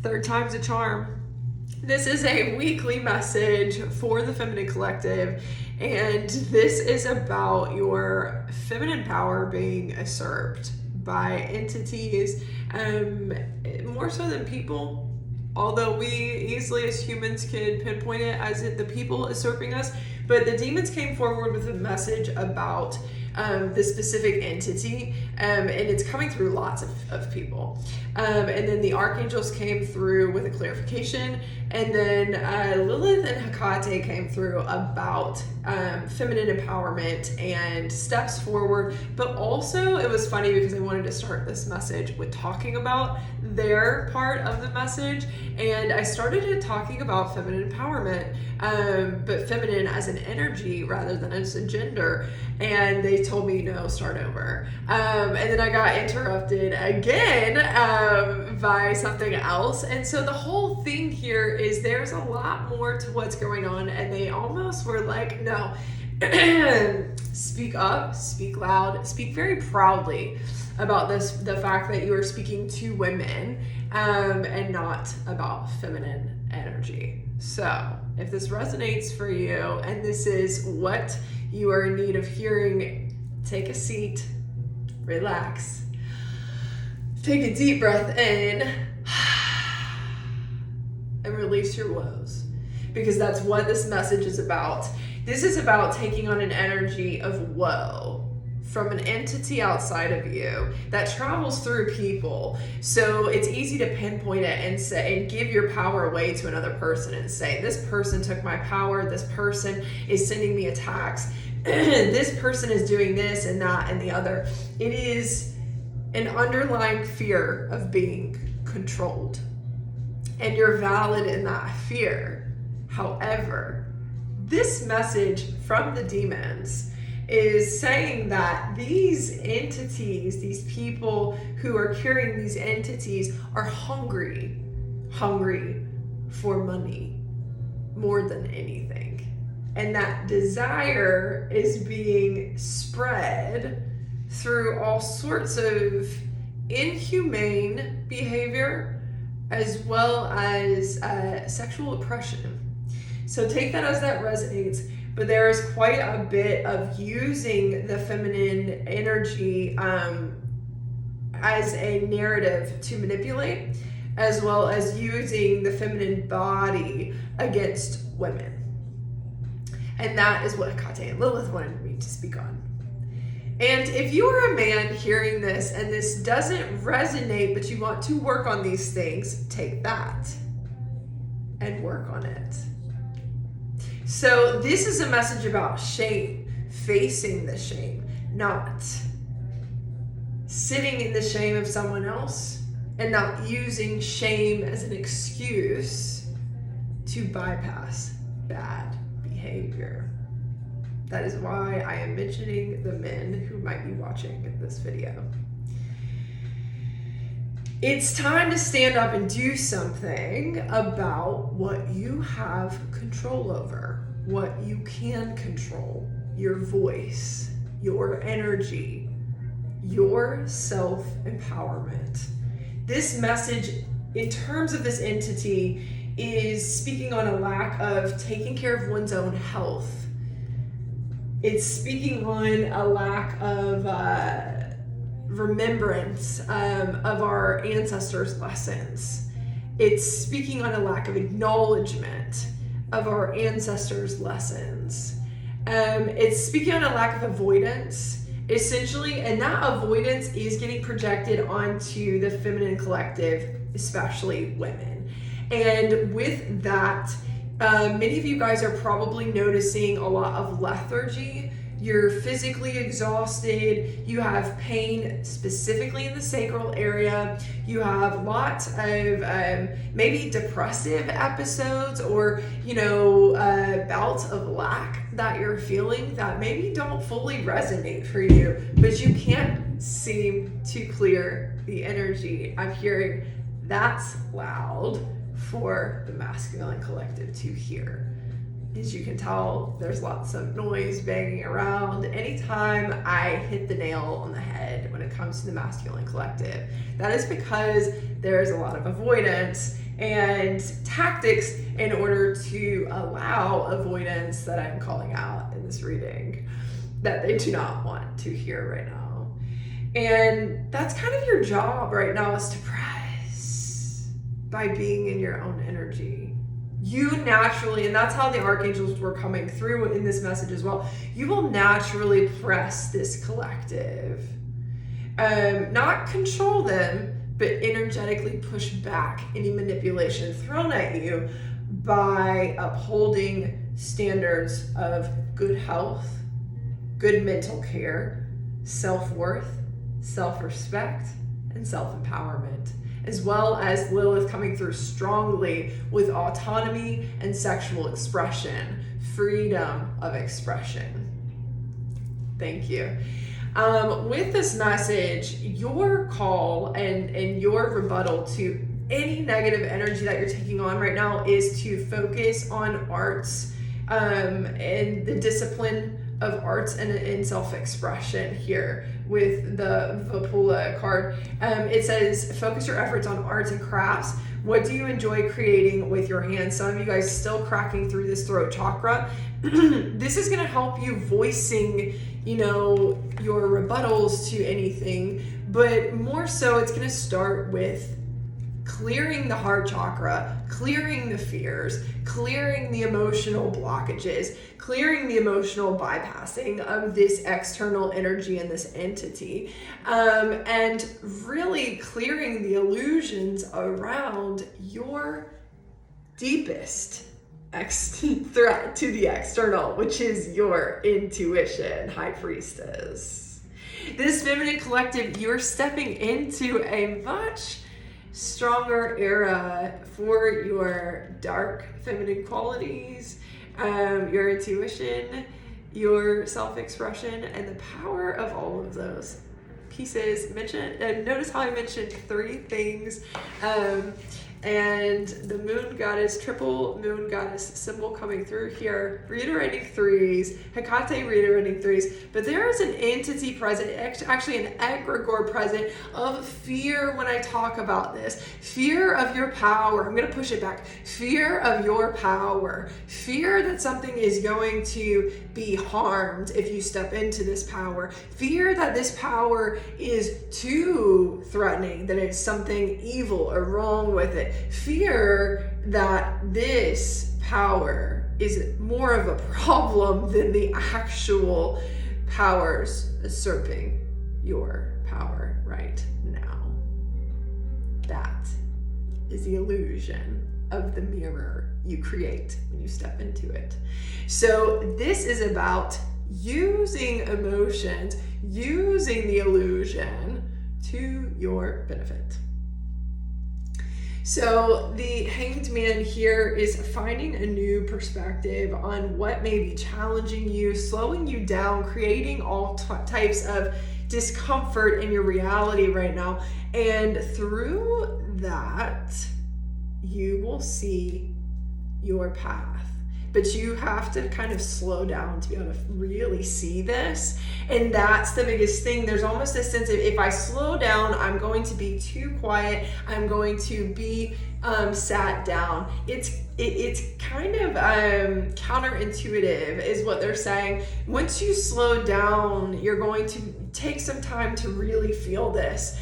Third time's a charm. This is a weekly message for the Feminine Collective, and this is about your feminine power being usurped by entities, more so than people. Although we easily as humans could pinpoint it as the people usurping us, but the demons came forward with a message about the specific entity, and it's coming through lots of people. And then the archangels came through with a clarification, and then Lilith and Hekate came through about feminine empowerment and steps forward. But also, it was funny because I wanted to start this message with talking about their part of the message, and I started it talking about feminine empowerment, but feminine as an energy rather than as a gender. And they told me, no, start over. And then I got interrupted again by something else. And so the whole thing here is there's a lot more to what's going on. And they almost were like, no, speak up, speak loud, speak very proudly about the fact that you are speaking to women, and not about feminine energy. So if this resonates for you and this is what you are in need of hearing, take a seat, relax, take a deep breath in, and release your woes, because that's what this message is about. This is about taking on an energy of woe from an entity outside of you that travels through people. So it's easy to pinpoint it and say, and give your power away to another person and say, this person took my power, this person is sending me attacks, this person is doing this and that and the other. It is an underlying fear of being controlled, and you're valid in that fear. However, this message from the demons is saying that these entities, these people who are carrying these entities, are hungry for money more than anything. And that desire is being spread through all sorts of inhumane behavior as well as sexual oppression. So take that as that resonates. But there is quite a bit of using the feminine energy as a narrative to manipulate, as well as using the feminine body against women. And that is what Hekate and Lillith wanted me to speak on. And if you are a man hearing this and this doesn't resonate, but you want to work on these things, take that and work on it. So this is a message about shame, facing the shame, not sitting in the shame of someone else and not using shame as an excuse to bypass bad behavior. That is why I am mentioning the men who might be watching this video. It's time to stand up and do something about what you have control over, what you can control, your voice, your energy, your self-empowerment. This message, in terms of this entity, is speaking on a lack of taking care of one's own health. It's speaking on a lack of remembrance of our ancestors' lessons. It's speaking on a lack of acknowledgement of our ancestors' lessons. It's speaking on a lack of avoidance, essentially, and that avoidance is getting projected onto the feminine collective, especially women. And with that, many of you guys are probably noticing a lot of lethargy. You're physically exhausted, you have pain specifically in the sacral area, you have lots of maybe depressive episodes or, bouts of lack that you're feeling that maybe don't fully resonate for you, but you can't seem to clear the energy. I'm hearing that's loud for the masculine collective to hear. As you can tell, there's lots of noise banging around. Anytime I hit the nail on the head when it comes to the masculine collective, that is because there's a lot of avoidance and tactics in order to allow avoidance that I'm calling out in this reading that they do not want to hear right now. And that's kind of your job right now, is to press by being in your own energy. You naturally, and that's how the archangels were coming through in this message as well, you will naturally press this collective. Not control them, but energetically push back any manipulation thrown at you by upholding standards of good health, good mental care, self-worth, self-respect, and self-empowerment, as well as Lilith coming through strongly with autonomy and sexual expression, freedom of expression. Thank you. With this message, your call and your rebuttal to any negative energy that you're taking on right now is to focus on arts and the discipline of arts and self-expression here with the Vapula card. It says, focus your efforts on arts and crafts. What do you enjoy creating with your hands? Some of you guys still cracking through this throat chakra. This is going to help you voicing, your rebuttals to anything, but more so it's going to start with clearing the heart chakra, clearing the fears, clearing the emotional blockages, clearing the emotional bypassing of this external energy and this entity, and really clearing the illusions around your deepest threat to the external, which is your intuition, High Priestess. This feminine collective, you're stepping into a much stronger era for your dark feminine qualities, your intuition, your self-expression, and the power of all of those pieces. Notice how I mentioned 3 things, and the moon goddess, triple moon goddess symbol coming through here, reiterating 3s, Hekate reiterating 3s, but there is an entity present, actually an egregore present of fear when I talk about this. Fear of your power. I'm going to push it back. Fear of your power. Fear that something is going to be harmed if you step into this power. Fear that this power is too threatening, that it's something evil or wrong with it. Fear that this power is more of a problem than the actual powers usurping your power right now. That is the illusion of the mirror you create when you step into it. So this is about using emotions, using the illusion to your benefit. So the Hanged Man here is finding a new perspective on what may be challenging you, slowing you down, creating all types of discomfort in your reality right now. And through that, you will see your path. But you have to kind of slow down to be able to really see this. And that's the biggest thing. There's almost a sense of, if I slow down, I'm going to be too quiet. I'm going to be sat down. It's kind of counterintuitive is what they're saying. Once you slow down, you're going to take some time to really feel this,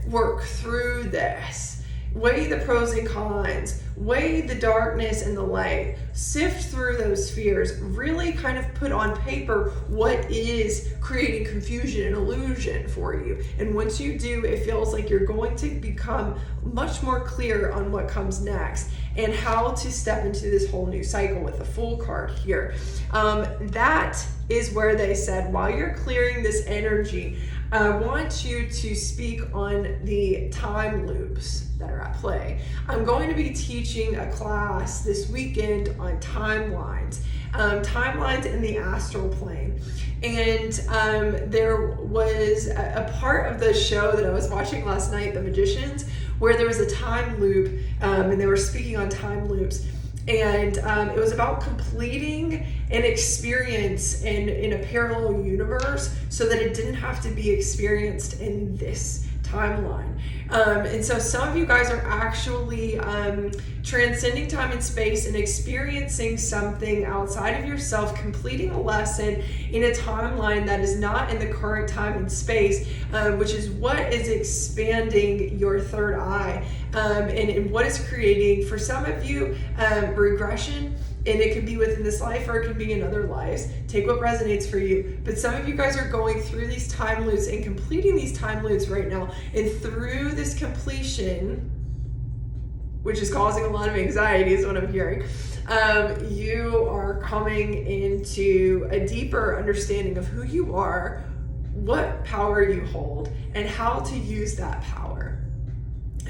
work through this. Weigh the pros and cons, weigh the darkness and the light, sift through those fears, really kind of put on paper what is creating confusion and illusion for you. And once you do, it feels like you're going to become much more clear on what comes next and how to step into this whole new cycle with the Fool card here. That is where they said, while you're clearing this energy, I want you to speak on the time loops that are at play. I'm going to be teaching a class this weekend on timelines, timelines in the astral plane. And there was a part of the show that I was watching last night, The Magicians, where there was a time loop, and they were speaking on time loops. And it was about completing an experience in a parallel universe so that it didn't have to be experienced in this timeline. And so some of you guys are actually transcending time and space and experiencing something outside of yourself, completing a lesson in a timeline that is not in the current time and space, which is what is expanding your third eye, and what is creating, for some of you, regression. And it could be within this life or it could be in other lives. Take what resonates for you. But some of you guys are going through these time loops and completing these time loops right now. And through this completion, which is causing a lot of anxiety is what I'm hearing, you are coming into a deeper understanding of who you are, what power you hold, and how to use that power.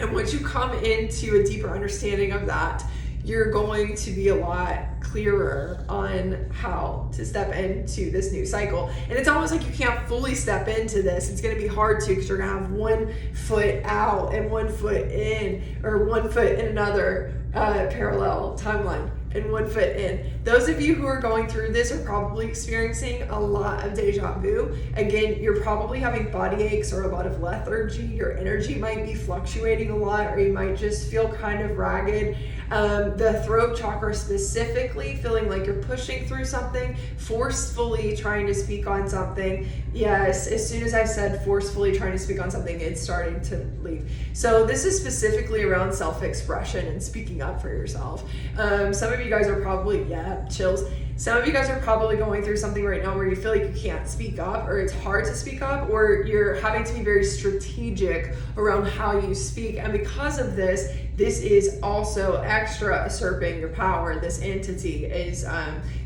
And once you come into a deeper understanding of that, you're going to be a lot clearer on how to step into this new cycle. And it's almost like you can't fully step into this. It's going to be hard to, because you're going to have 1 foot out and 1 foot in, or 1 foot in another parallel timeline and 1 foot in. Those of you who are going through this are probably experiencing a lot of deja vu. Again, you're probably having body aches or a lot of lethargy. Your energy might be fluctuating a lot, or you might just feel kind of ragged. The throat chakra specifically, feeling like you're pushing through something, forcefully trying to speak on something. Yes, as soon as I said forcefully trying to speak on something, it's starting to leave. So this is specifically around self-expression and speaking up for yourself. Some of you guys are probably, chills. Some of you guys are probably going through something right now where you feel like you can't speak up, or it's hard to speak up, or you're having to be very strategic around how you speak. And because of this, this is also extra usurping your power. This entity is,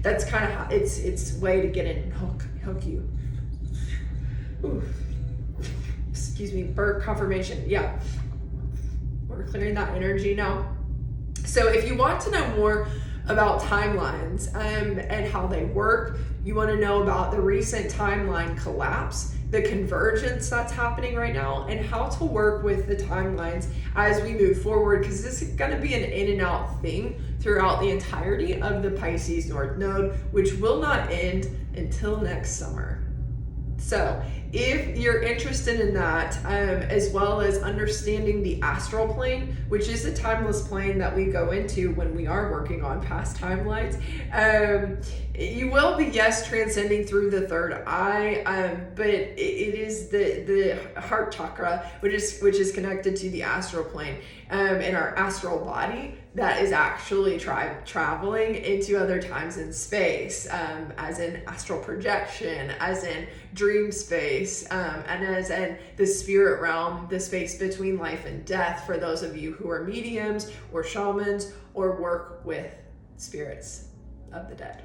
that's kind of how it's way to get in and hook you. Ooh. Excuse me, birth confirmation. Yeah. We're clearing that energy now. So if you want to know more about timelines and how they work, you want to know about the recent timeline collapse, the convergence that's happening right now, and how to work with the timelines as we move forward, because this is going to be an in and out thing throughout the entirety of the Pisces North Node, which will not end until next summer. So if you're interested in that, as well as understanding the astral plane, which is a timeless plane that we go into when we are working on past timelines, you will be, yes, transcending through the third eye, but it is the heart chakra, which is connected to the astral plane, in our astral body, that is actually traveling into other times and space, as in astral projection, as in dream space, and as in the spirit realm, the space between life and death, for those of you who are mediums or shamans or work with spirits of the dead.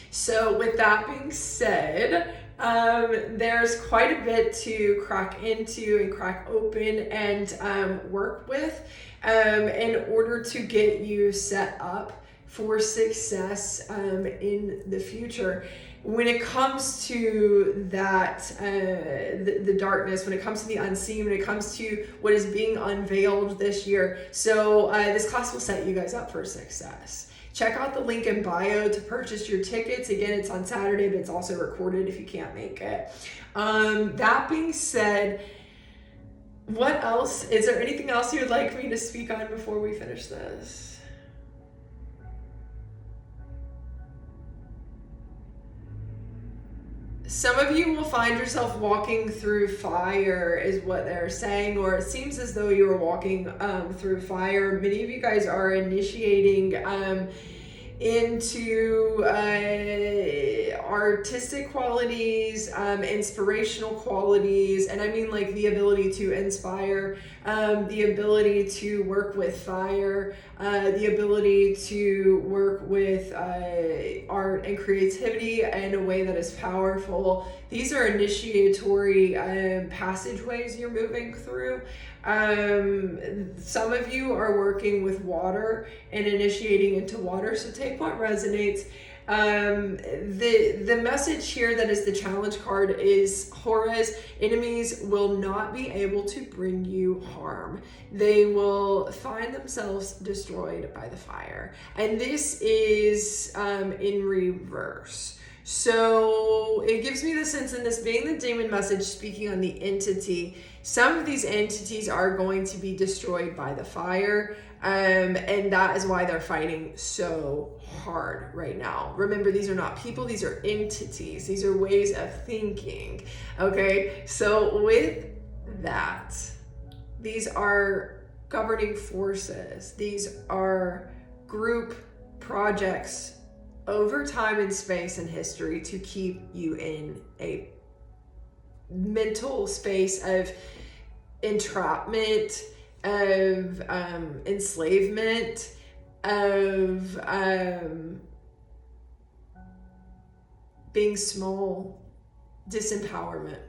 So with that being said, there's quite a bit to crack into and crack open and work with in order to get you set up for success in the future. When it comes to that, the darkness, when it comes to the unseen, when it comes to what is being unveiled this year, so this class will set you guys up for success. Check out the link in bio to purchase your tickets. Again, it's on Saturday, but it's also recorded if you can't make it. That being said, what else? Is there anything else you'd like me to speak on before we finish this? Some of you will find yourself walking through fire, is what they're saying, or it seems as though you are walking through fire. Many of you guys are initiating into artistic qualities, inspirational qualities, and I mean like the ability to inspire, the ability to work with fire, the ability to work with art and creativity in a way that is powerful. These are initiatory passageways you're moving through. Some of you are working with water and initiating into water, so take what resonates. The message here that is the challenge card is Horus. Enemies will not be able to bring you harm. They will find themselves destroyed by the fire. And this is in reverse. So it gives me the sense in this being the demon message speaking on the entity, some of these entities are going to be destroyed by the fire. And that is why they're fighting so hard right now. Remember, these are not people, these are entities. These are ways of thinking. Okay, so with that, these are governing forces. These are group projects over time and space and history to keep you in a mental space of entrapment, of enslavement, of being small, disempowerment.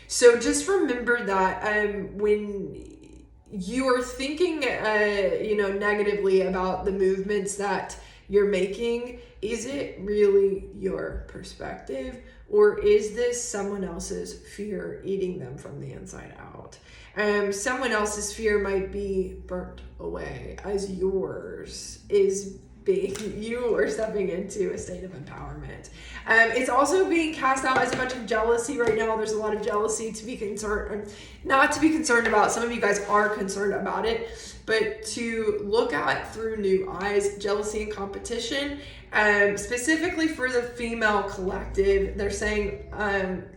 So just remember that when you are thinking, negatively about the movements that you're making, is it really your perspective, or is this someone else's fear eating them from the inside out? Someone else's fear might be burnt away as yours is being, you are stepping into a state of empowerment. It's also being cast out as a bunch of jealousy right now. There's a lot of jealousy to be concerned, not to be concerned about. Some of you guys are concerned about it, but to look at through new eyes, jealousy and competition. Specifically for the female collective, they're saying,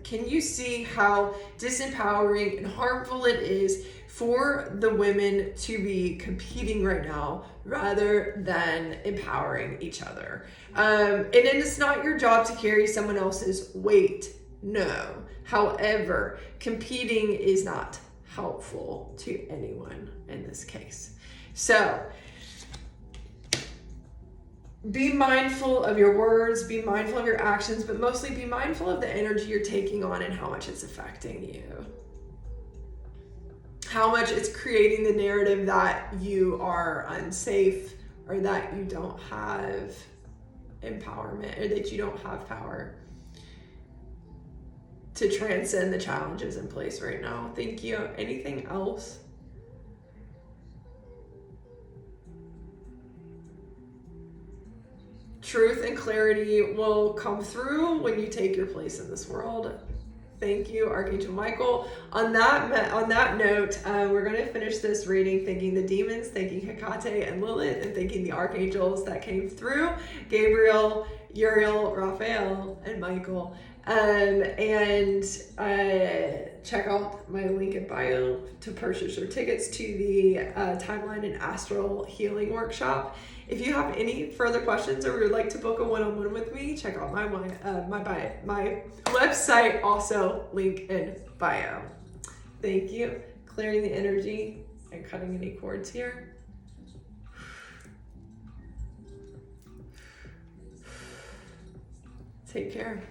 can you see how disempowering and harmful it is for the women to be competing right now rather than empowering each other? And it's not your job to carry someone else's weight, no. However, competing is not helpful to anyone in this case. So be mindful of your words, be mindful of your actions, but mostly be mindful of the energy you're taking on and how much it's affecting you. How much it's creating the narrative that you are unsafe, or that you don't have empowerment, or that you don't have power to transcend the challenges in place right now. Thank you. Anything else? Truth and clarity will come through when you take your place in this world. Thank you, Archangel Michael. On that note, we're going to finish this reading thanking the demons, thanking Hekate and Lillith, and thanking the archangels that came through, Gabriel, Uriel, Raphael, and Michael. Check out my link in bio to purchase your tickets to the Timeline and Astral Healing Workshop. If you have any further questions or would like to book a one-on-one with me, check out my website, also link in bio. Thank you. Clearing the energy and cutting any cords here. Take care.